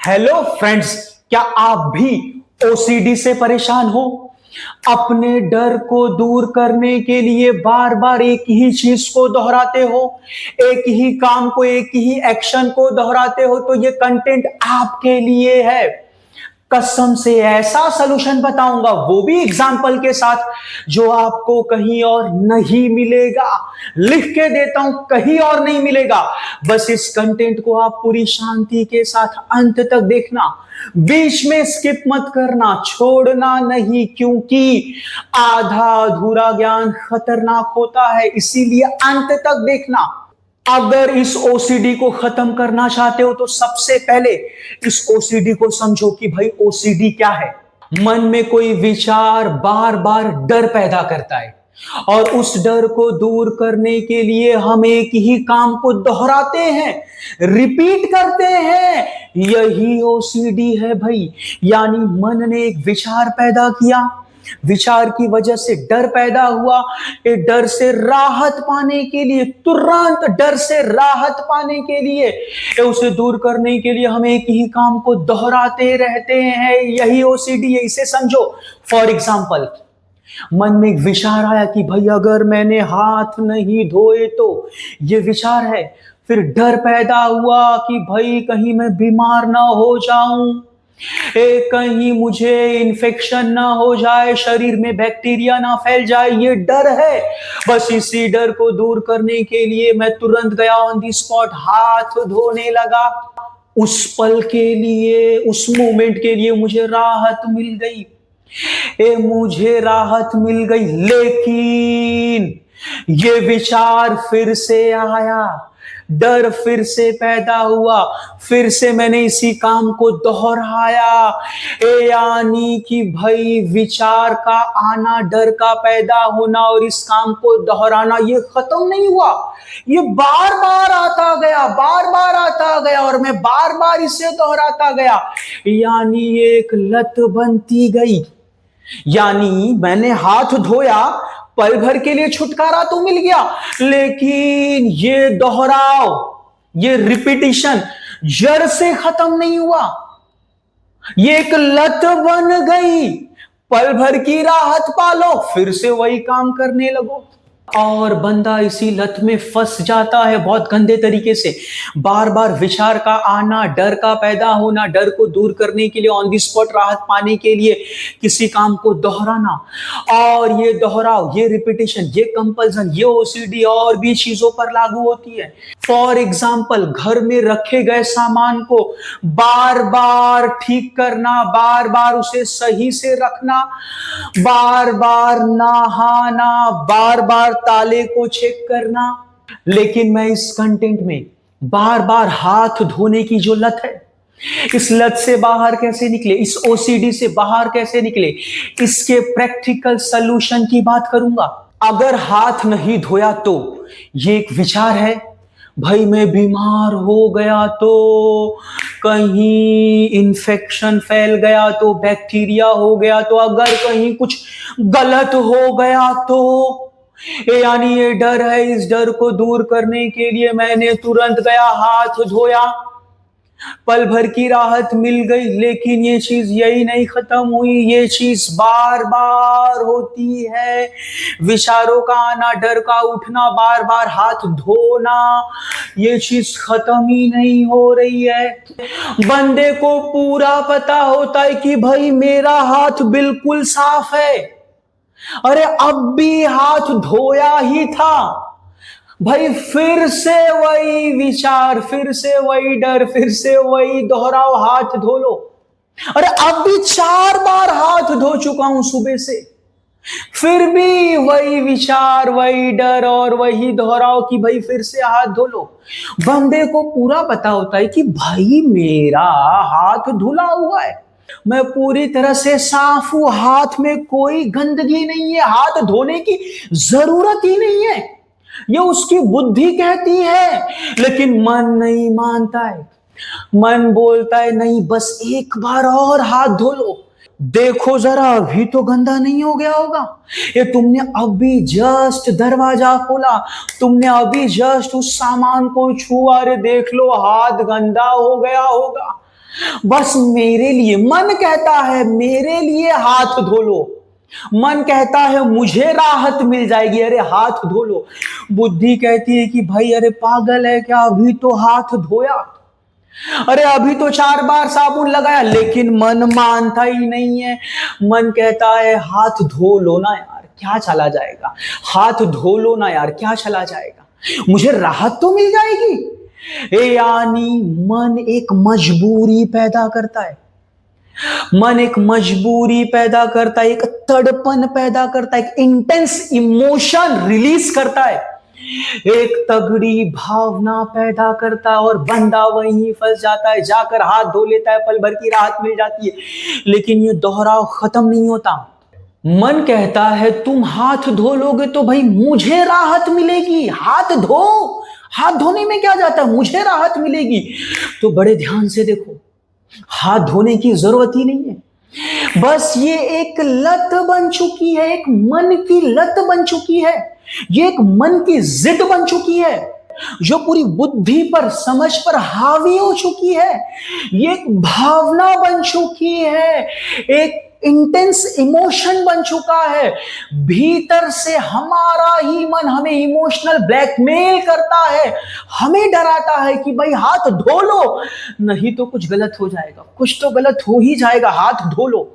Hello friends, क्या आप भी ओसीडी से परेशान हो? अपने डर को दूर करने के लिए बार बार एक ही चीज को दोहराते हो, एक ही काम को, एक ही एक्शन को दोहराते हो, तो ये कंटेंट आपके लिए है। कसम से ऐसा सलूशन बताऊंगा, वो भी एग्जाम्पल के साथ, जो आपको कहीं और नहीं मिलेगा। लिख के देता हूं, कहीं और नहीं मिलेगा। बस इस कंटेंट को आप पूरी शांति के साथ अंत तक देखना, बीच में स्किप मत करना, छोड़ना नहीं, क्योंकि आधा अधूरा ज्ञान खतरनाक होता है, इसीलिए अंत तक देखना। अगर इस ओसीडी को खत्म करना चाहते हो तो सबसे पहले इस ओसीडी को समझो कि भाई ओसीडी क्या है। मन में कोई विचार बार बार डर पैदा करता है, और उस डर को दूर करने के लिए हम एक ही काम को दोहराते हैं, रिपीट करते हैं। यही ओसीडी है भाई। यानी मन ने एक विचार पैदा किया, विचार की वजह से डर पैदा हुआ। ये डर से राहत पाने के लिए, तुरंत डर से राहत पाने के लिए, उसे दूर करने के लिए हम एक ही काम को दोहराते रहते हैं। यही ओसीडी है, इसे समझो। फॉर एग्जाम्पल, मन में एक विचार आया कि भाई अगर मैंने हाथ नहीं धोए तो, ये विचार है। फिर डर पैदा हुआ कि भाई कहीं मैं बीमार ना हो जाऊं, कहीं मुझे इन्फेक्शन ना हो जाए, शरीर में बैक्टीरिया ना फैल जाए, ये डर है। बस इसी डर को दूर करने के लिए मैं तुरंत गया, ऑन दी स्पॉट हाथ धोने लगा। उस पल के लिए, उस मोमेंट के लिए मुझे राहत मिल गई, मुझे राहत मिल गई। लेकिन ये विचार फिर से आया, डर फिर से पैदा हुआ, फिर से मैंने इसी काम को दोहराया। यानी कि भाई विचार का आना, डर का पैदा होना और इस काम को दोहराना, ये खत्म नहीं हुआ। ये बार बार आता गया, बार बार आता गया, और मैं बार बार इसे दोहराता गया। यानी एक लत बनती गई। यानी मैंने हाथ धोया, पल भर के लिए छुटकारा तो मिल गया, लेकिन ये दोहराव, ये रिपीटिशन जड़ से खत्म नहीं हुआ। ये एक लत बन गई। पल भर की राहत पालो, फिर से वही काम करने लगो, और बंदा इसी लत में फंस जाता है बहुत गंदे तरीके से। बार बार विचार का आना, डर का पैदा होना, डर को दूर करने के लिए, ऑन दी स्पॉट राहत पाने के लिए किसी काम को दोहराना, और ये दोहराव, ये रिपीटिशन, ये कंपल्सन, ये ओसीडी और भी चीजों पर लागू होती है। फॉर एग्जाम्पल, घर में रखे गए सामान को बार बार ठीक करना, बार बार उसे सही से रखना, बार बार नहाना, बार बार ताले को चेक करना। लेकिन मैं इस कंटेंट में बार बार हाथ धोने की जो लत है, इस लत से बाहर कैसे निकले, इस ओसीडी से बाहर कैसे निकले, इसके प्रैक्टिकल सलूशन की बात करूंगा। अगर हाथ नहीं धोया तो ये एक विचार है, भाई मैं बीमार हो गया तो, कहीं इन्फेक्शन फैल गया तो, बैक्टीरिया हो गया तो, अगर कहीं कुछ गलत हो गया तो, यानी ये डर है। इस डर को दूर करने के लिए मैंने तुरंत गया, हाथ धोया, पल भर की राहत मिल गई। लेकिन ये चीज यही नहीं खत्म हुई, ये चीज बार बार होती है। विचारों का आना, डर का उठना, बार बार हाथ धोना, ये चीज खत्म ही नहीं हो रही है। बंदे को पूरा पता होता है कि भाई मेरा हाथ बिल्कुल साफ है, अरे अब भी हाथ धोया ही था, भाई फिर से वही विचार, फिर से वही डर, फिर से वही दोहराओ, हाथ धो लो। अरे अब भी 4 बार हाथ धो चुका हूं सुबह से, फिर भी वही विचार, वही डर और वही दोहराओ कि भाई फिर से हाथ धो लो। बंदे को पूरा पता होता है कि भाई मेरा हाथ धुला हुआ है, मैं पूरी तरह से साफ हूं, हाथ में कोई गंदगी नहीं है, हाथ धोने की जरूरत ही नहीं है, ये उसकी बुद्धि कहती है। लेकिन मन नहीं मानता है, मन बोलता है नहीं, बस एक बार और हाथ धो लो, देखो जरा अभी तो गंदा नहीं हो गया होगा, ये तुमने अभी जस्ट दरवाजा खोला, तुमने अभी जस्ट उस सामान को छुआ, अरे देख लो हाथ गंदा हो गया होगा। बस मेरे लिए मन कहता है मेरे लिए हाथ धो लो, मन कहता है मुझे राहत मिल जाएगी, अरे हाथ धो लो। बुद्धि कहती है कि भाई अरे पागल है क्या, अभी तो हाथ धोया, अरे अभी तो 4 बार साबुन लगाया, लेकिन मन मानता ही नहीं है। मन कहता है हाथ धो लो ना यार, क्या चला जाएगा, हाथ धो लो ना यार, क्या चला जाएगा, मुझे राहत तो मिल जाएगी। यानी मन एक मजबूरी पैदा करता है, मन एक मजबूरी पैदा करता है, एक तड़पन पैदा करता है, एक इंटेंस इमोशन रिलीज करता है, एक तगड़ी भावना पैदा करता है, और बंदा वहीं फंस जाता है, जाकर हाथ धो लेता है, पल भर की राहत मिल जाती है, लेकिन ये दोहराव खत्म नहीं होता। मन कहता है तुम हाथ धो लोगे तो भाई मुझे राहत मिलेगी, हाथ धो, हाथ धोने में क्या जाता है, मुझे राहत मिलेगी। तो बड़े ध्यान से देखो, हाथ धोने की जरूरत ही नहीं है, बस ये एक लत बन चुकी है, एक मन की लत बन चुकी है, ये एक मन की जिद बन चुकी है, जो पूरी बुद्धि पर समझ पर हावी हो चुकी है, ये एक भावना बन चुकी है, एक इंटेंस इमोशन बन चुका है। भीतर से हमारा ही मन हमें इमोशनल ब्लैकमेल करता है, हमें डराता है कि भाई हाथ धो लो, नहीं तो कुछ गलत हो जाएगा, कुछ तो गलत हो ही जाएगा, हाथ धो लो।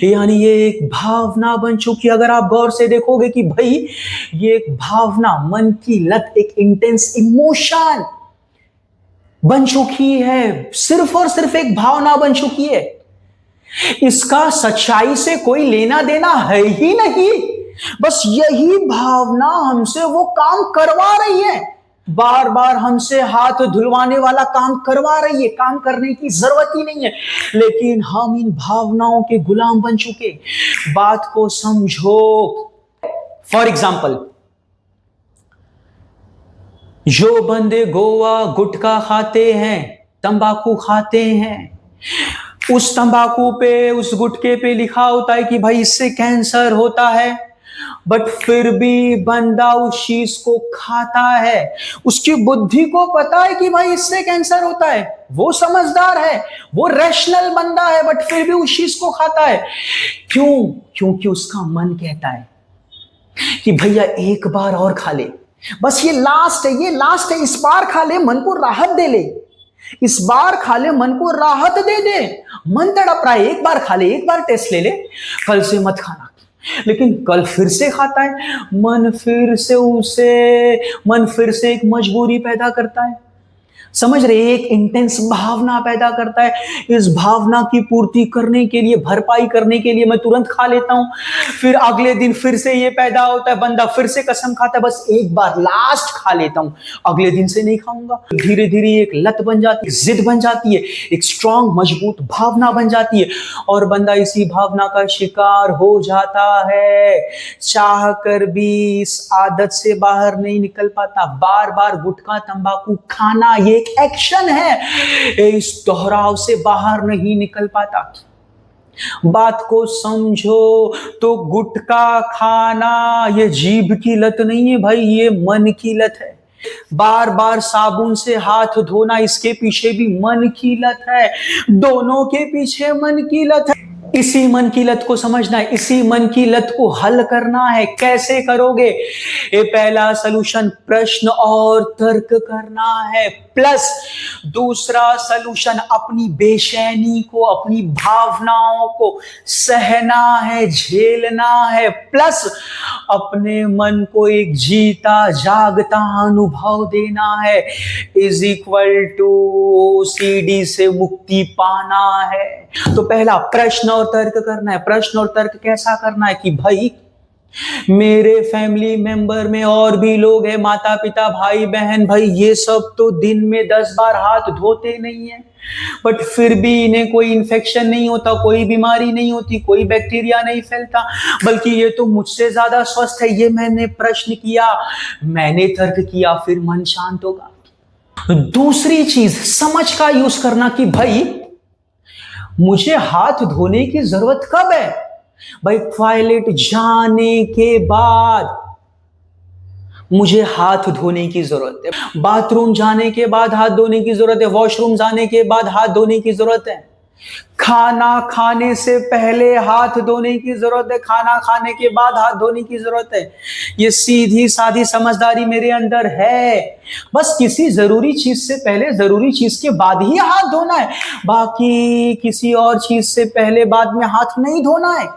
यानी ये एक भावना बन चुकी है। अगर आप गौर से देखोगे कि भाई ये एक भावना, मन की लत, एक इंटेंस इमोशन बन चुकी है, सिर्फ और सिर्फ एक भावना बन चुकी है, इसका सच्चाई से कोई लेना देना है ही नहीं, बस यही भावना हमसे वो काम करवा रही है, बार बार हमसे हाथ धुलवाने वाला काम करवा रही है, काम करने की जरूरत ही नहीं है, लेकिन हम इन भावनाओं के गुलाम बन चुके। बात को समझो। फॉर एग्जाम्पल, जो बंदे गोवा गुटखा खाते हैं, तंबाकू खाते हैं, उस तंबाकू पे, उस गुटखे पे लिखा होता है कि भाई इससे कैंसर होता है, बट फिर भी बंदा उस चीज को खाता है। उसकी बुद्धि को पता है कि भाई इससे कैंसर होता है, वो समझदार है, वो रैशनल बंदा है, बट फिर भी उस चीज को खाता है। क्यों? क्योंकि उसका मन कहता है कि भैया एक बार और खा ले, बस ये लास्ट है, ये लास्ट है, इस बार खा ले, मन को राहत दे ले, इस बार खा ले, मन को राहत दे दे। मन तड़प रहा है, एक बार खा ले, एक बार टेस्ट ले ले, कल से मत खाना। लेकिन कल फिर से खाता है, मन फिर से एक मजबूरी पैदा करता है, समझ रहे, एक इंटेंस भावना पैदा करता है। इस भावना की पूर्ति करने के लिए, भरपाई करने के लिए मैं तुरंत खा लेता हूं, फिर अगले दिन फिर से ये पैदा होता है, बंदा फिर से कसम खाता है, बस एक बार लास्ट खा लेता हूं, अगले दिन से नहीं खाऊंगा। धीरे धीरे एक लत बन जाती है, जिद बन जाती है, एक स्ट्रांग मजबूत भावना बन जाती है, और बंदा इसी भावना का शिकार हो जाता है, चाह कर भी इस आदत से बाहर नहीं निकल पाता। बार बार गुटखा तंबाकू खाना ये एक एक्शन है, इस दोहराव से बाहर नहीं निकल पाता। बात को समझो, तो गुटखा खाना ये जीभ की लत नहीं है भाई, ये मन की लत है। बार बार साबुन से हाथ धोना, इसके पीछे भी मन की लत है, दोनों के पीछे मन की लत है। इसी मन की लत को समझना है, इसी मन की लत को हल करना है। कैसे करोगे? ये पहला सलूशन प्रश्न और तर्क करना है, प्लस दूसरा सलूशन अपनी बेचैनी को, अपनी भावनाओं को सहना है, झेलना है, प्लस अपने मन को एक जीता जागता अनुभव देना है, इज इक्वल टू ओसीडी से मुक्ति पाना है। तो पहला प्रश्न और तर्क करना है। प्रश्न और तर्क कैसा करना है कि भाई मेरे फैमिली मेंबर में और भी लोग हैं, माता पिता भाई बहन, भाई ये सब तो दिन में 10 बार हाथ धोते नहीं है, बट फिर भी इन्हें कोई इन्फेक्शन नहीं होता, कोई बीमारी नहीं होती, कोई बैक्टीरिया नहीं फैलता, बल्कि ये तो मुझसे ज्यादा स्वस्थ है। ये मैंने प्रश्न किया, मैंने तर्क किया, फिर मन शांत होगा। दूसरी चीज समझ का यूज करना कि भाई मुझे हाथ धोने की जरूरत कब है? भाई टॉयलेट जाने के बाद, मुझे हाथ धोने की जरूरत है, बाथरूम जाने के बाद हाथ धोने की जरूरत है, वॉशरूम जाने के बाद हाथ धोने की जरूरत है, खाना खाने से पहले हाथ धोने की जरूरत है, खाना खाने के बाद हाथ धोने की जरूरत है। ये सीधी सादी समझदारी मेरे अंदर है। बस किसी जरूरी चीज से पहले, जरूरी चीज के बाद ही हाथ धोना है, बाकी किसी और चीज से पहले बाद में हाथ नहीं धोना है।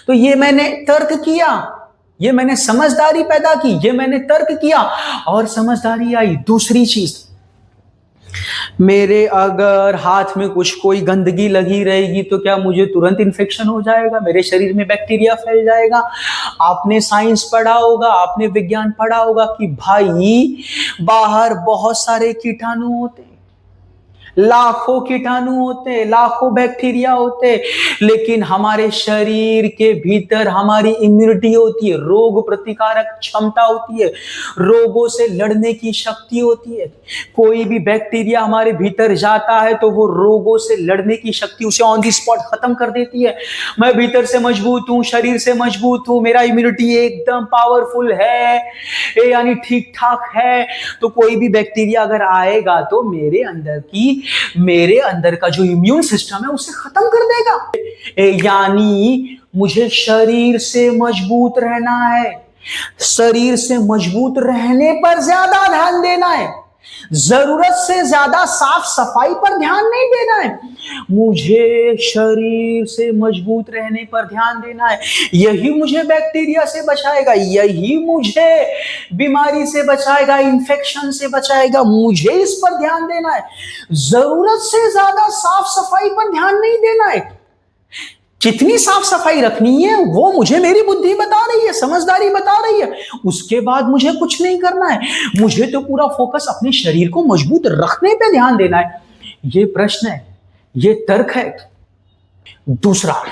तो ये मैंने तर्क किया, ये मैंने समझदारी पैदा की, ये मैंने तर्क किया और समझदारी आई। दूसरी चीज, मेरे अगर हाथ में कुछ कोई गंदगी लगी रहेगी तो क्या मुझे तुरंत इन्फेक्शन हो जाएगा, मेरे शरीर में बैक्टीरिया फैल जाएगा। आपने साइंस पढ़ा होगा, आपने विज्ञान पढ़ा होगा कि भाई बाहर बहुत सारे कीटाणु होते हैं, लाखों कीटाणु होते, लाखों बैक्टीरिया होते, लेकिन हमारे शरीर के भीतर हमारी इम्यूनिटी होती है, रोग प्रतिकारक क्षमता होती है, रोगों से लड़ने की शक्ति होती है। कोई भी बैक्टीरिया हमारे भीतर जाता है तो वो रोगों से लड़ने की शक्ति उसे ऑन दी स्पॉट खत्म कर देती है। मैं भीतर से मजबूत हूं, शरीर से मजबूत हूं, मेरा इम्यूनिटी एकदम पावरफुल है, यानी ठीक ठाक है, तो कोई भी बैक्टीरिया अगर आएगा तो मेरे अंदर का जो इम्यून सिस्टम है उसे खत्म कर देगा। यानी मुझे शरीर से मजबूत रहना है, शरीर से मजबूत रहने पर ज्यादा ध्यान देना है, जरूरत से ज्यादा साफ सफाई पर ध्यान नहीं देना है, मुझे शरीर से मजबूत रहने पर ध्यान देना है। यही मुझे बैक्टीरिया से बचाएगा, यही मुझे बीमारी से बचाएगा, इन्फेक्शन से बचाएगा, मुझे इस पर ध्यान देना है। जरूरत से ज्यादा साफ सफाई पर ध्यान नहीं देना है। कितनी साफ सफाई रखनी है वो मुझे मेरी बुद्धि बता रही है, समझदारी बता रही है, उसके बाद मुझे कुछ नहीं करना है। मुझे तो पूरा फोकस अपने शरीर को मजबूत रखने पे ध्यान देना है। ये प्रश्न है, ये तर्क है। दूसरा,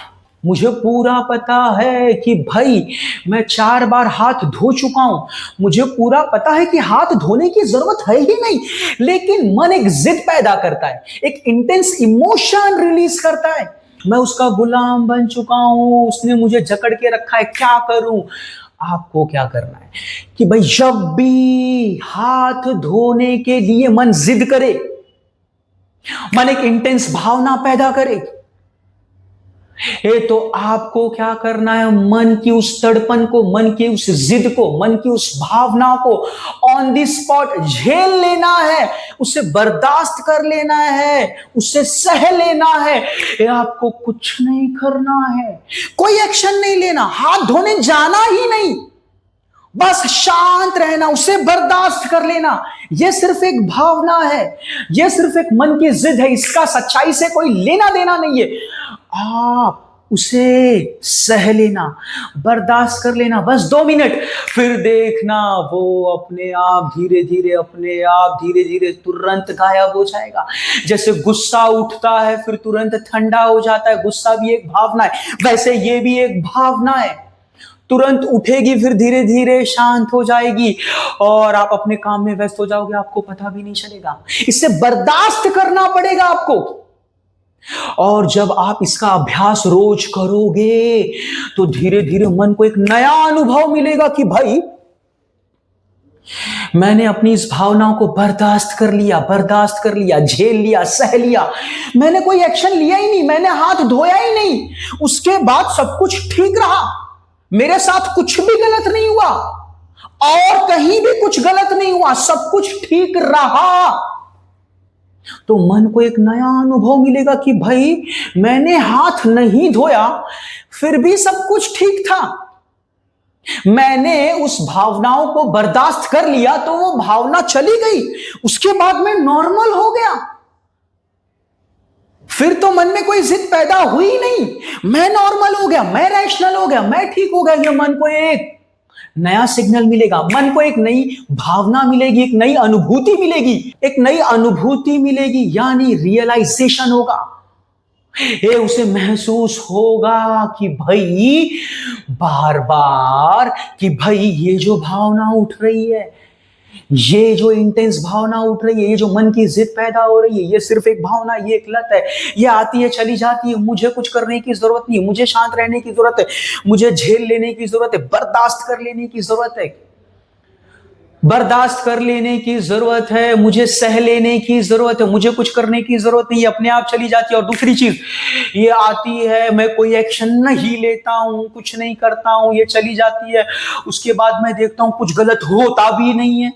मुझे पूरा पता है कि भाई मैं 4 बार हाथ धो चुका हूं, मुझे पूरा पता है कि हाथ धोने की जरूरत है ही नहीं, लेकिन मन एक जिद पैदा करता है, एक इंटेंस इमोशन रिलीज करता है। मैं उसका गुलाम बन चुका हूं, उसने मुझे जकड़ के रखा है, क्या करूं। आपको क्या करना है कि भाई जब भी हाथ धोने के लिए मन जिद करे, मन एक इंटेंस भावना पैदा करे, तो आपको क्या करना है, मन की उस तड़पन को, मन की उस जिद को, मन की उस भावना को ऑन द स्पॉट झेल लेना है, उसे बर्दाश्त कर लेना है, उसे सह लेना है। आपको कुछ नहीं करना है, कोई एक्शन नहीं लेना, हाथ धोने जाना ही नहीं, बस शांत रहना, उसे बर्दाश्त कर लेना। यह सिर्फ एक भावना है, यह सिर्फ एक मन की जिद है, इसका सच्चाई से कोई लेना देना नहीं है। आप उसे सह लेना, बर्दाश्त कर लेना, बस 2 मिनट, फिर देखना वो अपने आप धीरे धीरे तुरंत गायब हो जाएगा। जैसे गुस्सा उठता है फिर तुरंत ठंडा हो जाता है, गुस्सा भी एक भावना है, वैसे ये भी एक भावना है, तुरंत उठेगी फिर धीरे धीरे शांत हो जाएगी और आप अपने काम में व्यस्त हो जाओगे, आपको पता भी नहीं चलेगा। इसे बर्दाश्त करना पड़ेगा आपको। और जब आप इसका अभ्यास रोज करोगे तो धीरे धीरे मन को एक नया अनुभव मिलेगा कि भाई मैंने अपनी इस भावनाओं को बर्दाश्त कर लिया, झेल लिया, सह लिया, मैंने कोई एक्शन लिया ही नहीं, मैंने हाथ धोया ही नहीं, उसके बाद सब कुछ ठीक रहा, मेरे साथ कुछ भी गलत नहीं हुआ और कहीं भी कुछ गलत नहीं हुआ, सब कुछ ठीक रहा। तो मन को एक नया अनुभव मिलेगा कि भाई मैंने हाथ नहीं धोया फिर भी सब कुछ ठीक था, मैंने उस भावनाओं को बर्दाश्त कर लिया तो वो भावना चली गई, उसके बाद मैं नॉर्मल हो गया, फिर तो मन में कोई जिद पैदा हुई नहीं, मैं नॉर्मल हो गया, मैं रैशनल हो गया, मैं ठीक हो गया। ये मन को एक नया सिग्नल मिलेगा, मन को एक नई भावना मिलेगी, एक नई अनुभूति मिलेगी, यानी रियलाइजेशन होगा। ये उसे महसूस होगा कि भाई बार बार कि भाई ये जो भावना उठ रही है, ये जो इंटेंस भावना उठ रही है, ये जो मन की जिद पैदा हो रही है, ये सिर्फ एक भावना, ये एक लत है, ये आती है चली जाती है, मुझे कुछ करने की जरूरत नहीं, मुझे शांत रहने की जरूरत है, मुझे झेल लेने की जरूरत है, बर्दाश्त कर लेने की जरूरत है। बर्दाश्त कर लेने की जरूरत है, मुझे सह लेने की जरूरत है, मुझे कुछ करने की जरूरत नहीं, अपने आप चली जाती है। और दूसरी चीज ये आती है, मैं कोई एक्शन नहीं लेता हूं, कुछ नहीं करता हूं, ये चली जाती है। उसके बाद मैं देखता हूं कुछ गलत होता भी नहीं है,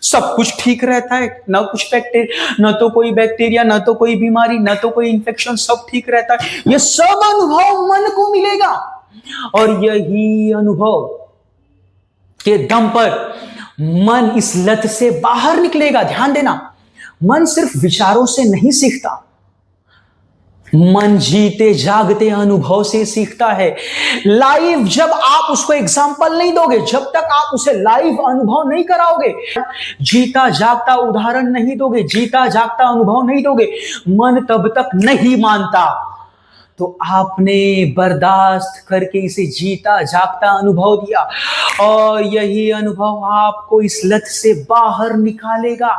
सब कुछ ठीक रहता है, ना कुछ बैक्टीरिया, ना तो कोई बैक्टीरिया, ना तो कोई बीमारी, ना तो कोई इंफेक्शन, सब ठीक रहता है। ये सब अनुभव मन को मिलेगा और यही अनुभव के दम पर मन इस लत से बाहर निकलेगा। ध्यान देना, मन सिर्फ विचारों से नहीं सीखता, मन जीते जागते अनुभव से सीखता है। लाइव जब आप उसको एग्जाम्पल नहीं दोगे, जब तक आप उसे लाइव अनुभव नहीं कराओगे, जीता जागता उदाहरण नहीं दोगे, जीता जागता अनुभव नहीं दोगे, मन तब तक नहीं मानता। तो आपने बर्दाश्त करके इसे जीता जागता अनुभव दिया और यही अनुभव आपको इस लत से बाहर निकालेगा।